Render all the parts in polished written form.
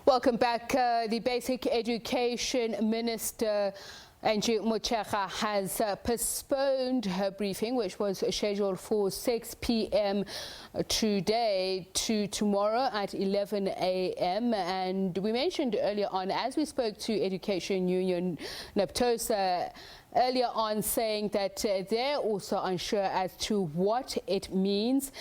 Welcome back. The Basic Education Minister, Angie Motshekga, has postponed her briefing, which was scheduled for 6 p.m. today, to tomorrow at 11 a.m. And we mentioned earlier on, as we spoke to Education Union NAPTOSA earlier on, saying that they're also unsure as to what it means.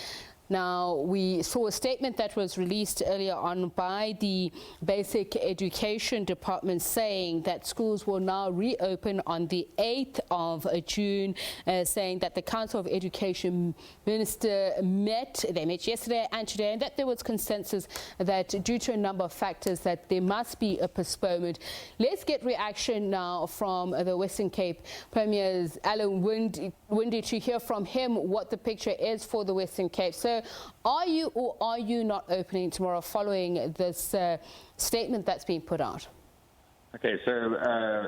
Now, we saw a statement that was released earlier on by the Basic Education Department saying that schools will now reopen on the 8th of June, saying that the Council of Education Minister met yesterday and today, and that there was consensus that due to a number of factors that there must be a postponement. Let's get reaction now from the Western Cape Premier's Alan Winde to hear from him what the picture is for the Western Cape. So, are you or are you not opening tomorrow following this statement that's been put out? Okay, so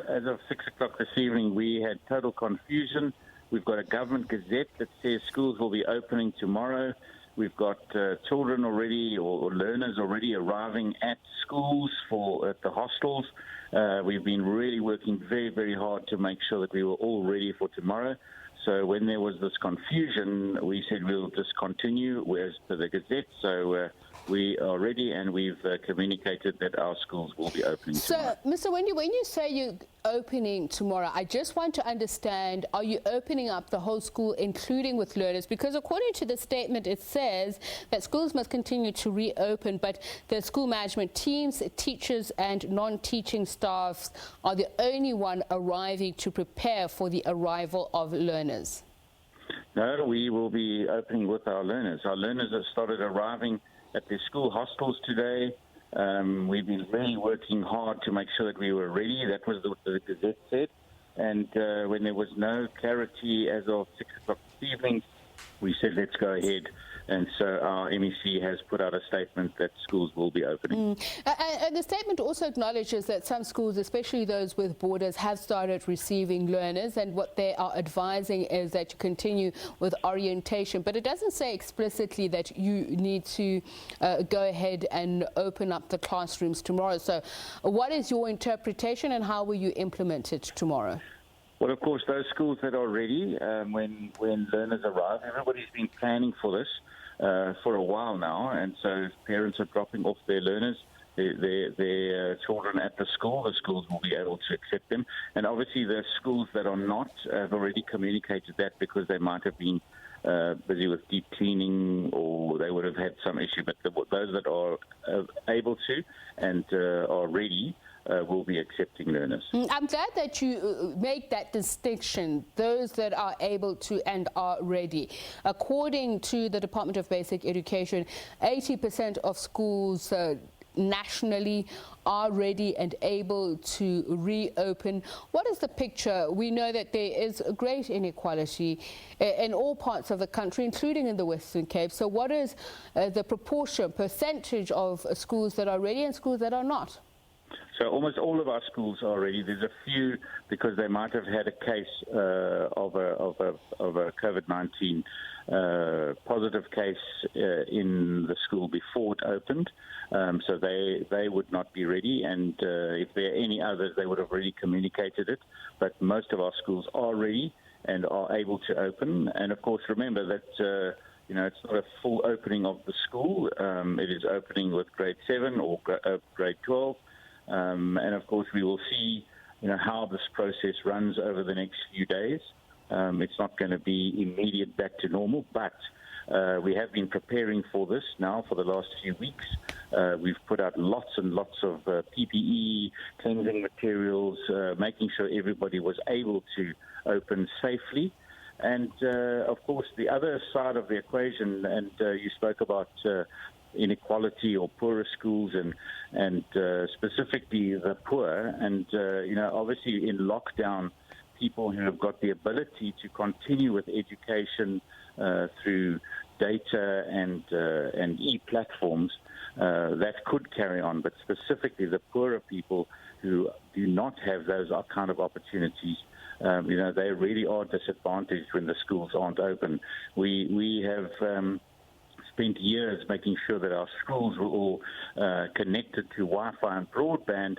as of 6 o'clock this evening, we had total confusion. We've got a government gazette that says schools will be opening tomorrow. We've got children already or learners already arriving at schools at the hostels. We've been really working very, very hard to make sure that we were all ready for tomorrow. So when there was this confusion, we said we'll just continue as per the Gazette. So we are ready, and we've communicated that our schools will be opening tomorrow. So, Mr. Winde, when you say you're opening tomorrow, I just want to understand, are you opening up the whole school, including with learners? Because according to the statement, it says that schools must continue to reopen, but the school management teams, teachers and non-teaching staffs are the only one arriving to prepare for the arrival of learners. No, we will be opening with our learners. Our learners have started arriving at their school hostels today. We've been really working hard to make sure that we were ready. That was what the Gazette said. And when there was no clarity as of 6 o'clock this evening, we said, let's go ahead. And so our MEC has put out a statement that schools will be opening. And the statement also acknowledges that some schools, especially those with borders, have started receiving learners, and what they are advising is that you continue with orientation. But it doesn't say explicitly that you need to go ahead and open up the classrooms tomorrow. So what is your interpretation, and how will you implement it tomorrow? Well, of course, those schools that are ready, when learners arrive, everybody's been planning for this for a while now, and so parents are dropping off their learners, their children at the schools will be able to accept them. And obviously the schools that are not have already communicated that, because they might have been busy with deep cleaning, or they would have had some issue. But those that are able to and are ready will be accepting learners. I'm glad that you make that distinction, those that are able to and are ready. According to the Department of Basic Education, 80% of schools nationally are ready and able to reopen. What is the picture? We know that there is great inequality in all parts of the country, including in the Western Cape. So what is the percentage of schools that are ready and schools that are not? So almost all of our schools are ready. There's a few, because they might have had a case of a COVID-19 positive case in the school before it opened. So they would not be ready, and if there are any others, they would have already communicated it. But most of our schools are ready and are able to open. And of course, remember that it's not a full opening of the school. It is opening with grade 7 or grade 12. And of course, we will see, how this process runs over the next few days. It's not going to be immediate back to normal, but we have been preparing for this now for the last few weeks. We've put out lots and lots of PPE, cleansing materials, making sure everybody was able to open safely. And of course, the other side of the equation, and you spoke about inequality or poorer schools, and specifically the poor. And obviously in lockdown, people who have got the ability to continue with education through data and e-platforms, that could carry on. But specifically the poorer people who do not have those kind of opportunities, they really are disadvantaged when the schools aren't open. We have spent years making sure that our schools were all connected to Wi-Fi and broadband,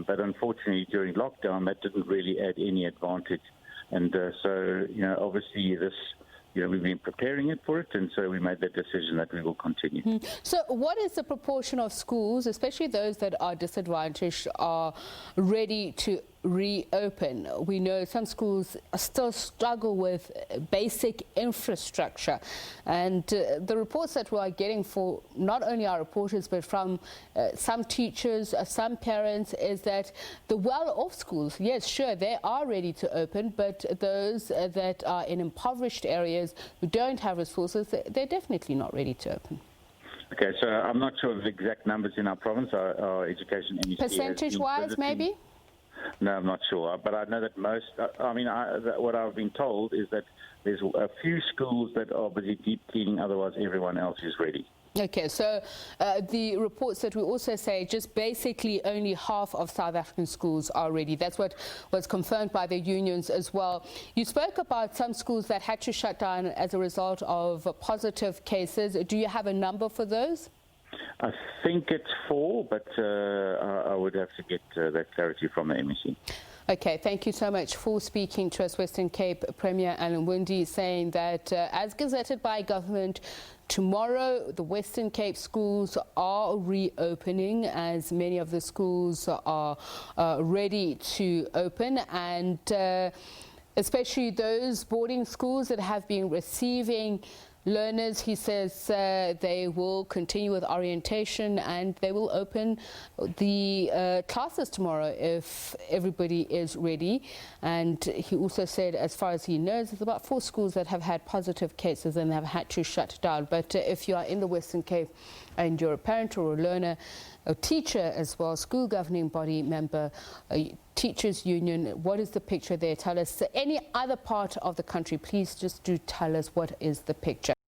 but unfortunately during lockdown that didn't really add any advantage. And so, obviously this, we've been preparing it for it, and so we made that decision that we will continue. So what is the proportion of schools, especially those that are disadvantaged, are ready to reopen? We know some schools still struggle with basic infrastructure, and the reports that we are getting for not only our reporters but from some teachers, some parents, is that the well-off schools, yes, sure, they are ready to open, but those that are in impoverished areas who don't have resources, they're definitely not ready to open. Okay, so I'm not sure of the exact numbers in our province. Our education MEC percentage-wise, maybe? No, I'm not sure, but I know that most. What I've been told is that there's a few schools that are busy deep cleaning. Otherwise, everyone else is ready. Okay, so the reports that we also say just basically only half of South African schools are ready. That's what was confirmed by the unions as well. You spoke about some schools that had to shut down as a result of positive cases. Do you have a number for those? I think it's 4, but I would have to get that clarity from the MEC. Okay, thank you so much for speaking to us, Western Cape Premier Alan Winde, saying that as gazetted by government, tomorrow the Western Cape schools are reopening, as many of the schools are ready to open, and especially those boarding schools that have been receiving learners. He says they will continue with orientation and they will open the classes tomorrow if everybody is ready. And he also said, as far as he knows, there's about 4 schools that have had positive cases and have had to shut down. But if you are in the Western Cape and you're a parent or a learner, a teacher as well, school governing body member, teachers union, what is the picture there? Tell us. Any other part of the country, please just do tell us what is the picture.